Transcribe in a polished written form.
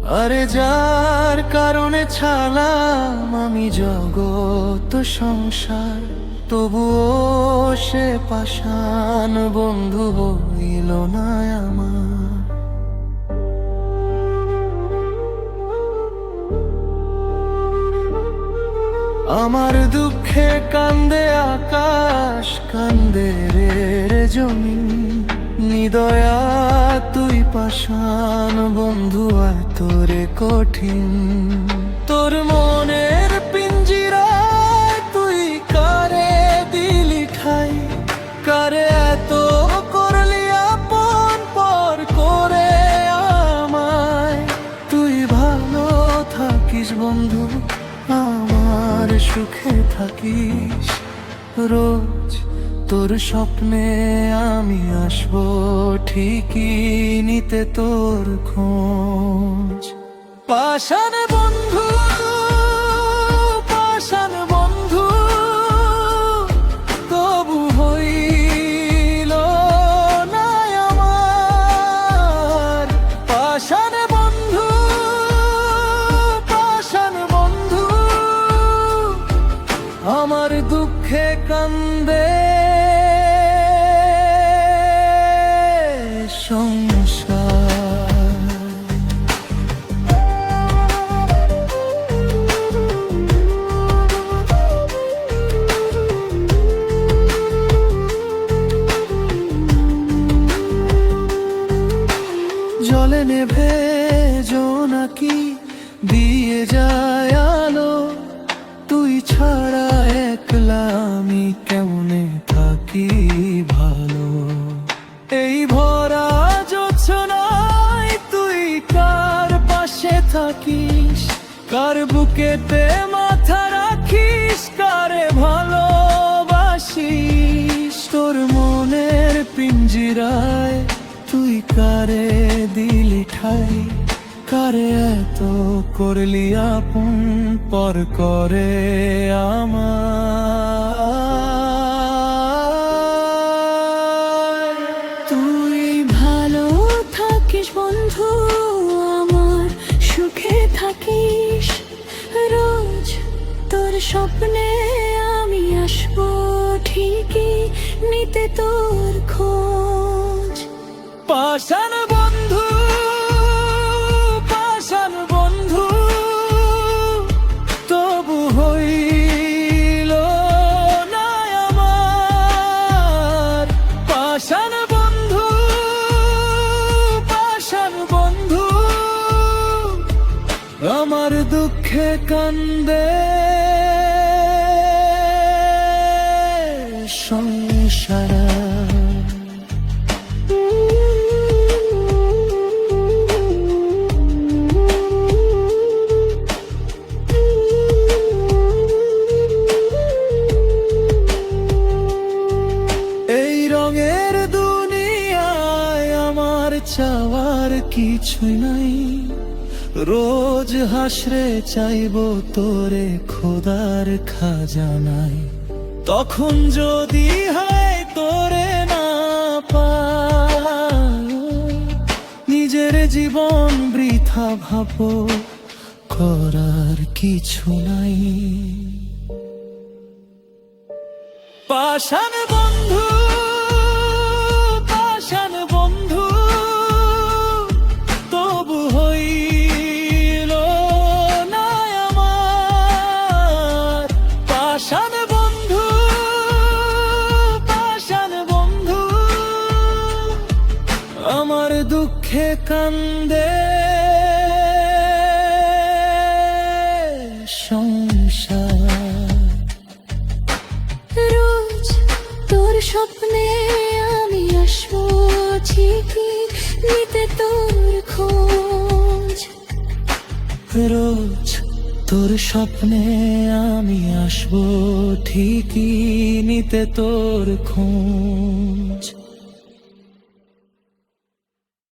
আরে যার কারণে ছাড়লাম আমি জগৎ সংসার, তবুও সে পাষাণ বন্ধু হইল না আমার। আমার দুঃখে কান্দে আকাশ, কান্দে রে জমিন, নিদয়া তুই পাষাণ বন্ধু এত রে কঠিন। তোর মনের পিঞ্জিরায় তুই কারে দিলি ঠাই, কারে এত করলি আপন পর করে আমায়। তুই ভালো থাকিস বন্ধু, আমার সুখে থাকিস, রোজ তোর স্বপ্নে আমি আসবো ঠিকই নিতে তোর খোঁজ। পাষাণ বন্ধু, পাষাণ বন্ধু, তবু হইল না আমার। পাষাণ বন্ধু, পাষাণ বন্ধু, আমার দুঃখে কান্দে সংসার। জলে নেভে জোনাকি দিয়ে যায় আলো, তুই ছাড়া একলা আমি কেমনে থাকি ভালো। এই ভরা জোছনায় তুই কার পাশে থাকিস, কার বুকেতে মাথা রাখিস, কারে ভালোবাসিস। তোর মনের পিঞ্জিরায় তুই কারে দিলি ঠাই, কারে এত করলি আপন পর করে আমার। তুই ভালো থাকিস বন্ধু, আমার সুখে থাকিস, রোজ তোর স্বপ্নে আমি আসবো ঠিকই নিতে তোর খোঁজ। পাষাণ বন্ধু, পাষাণ বন্ধু, তবু হইল না আমার। পাষাণ বন্ধু, পাষাণ বন্ধু, আমার দুঃখে কান্দে সংসার। এই রঙের দুনিয়ায় আমার চাওয়ার কিছুই নাই, রোজ হাসরে চাইবো তোরে খোদার খাজানাই। তখন যদি হয় তোরে না পাই, নিজের জীবন বৃথা ভাবো, করার কিছু নাই। পাষাণ বন্ধু, পাষাণ বন্ধু, তবু হইল না আমার। পাষাণ বন্ধু, পাষাণ বন্ধু, আমার দুঃখে কান্দে সংসার। রোজ তোর স্বপ্নে আমি আসবো ঠিকই নিতে তোর খোঁজ। রোজ তোর স্বপ্নে আমি আসবো ঠিকই নিতে তোর খোঁজ।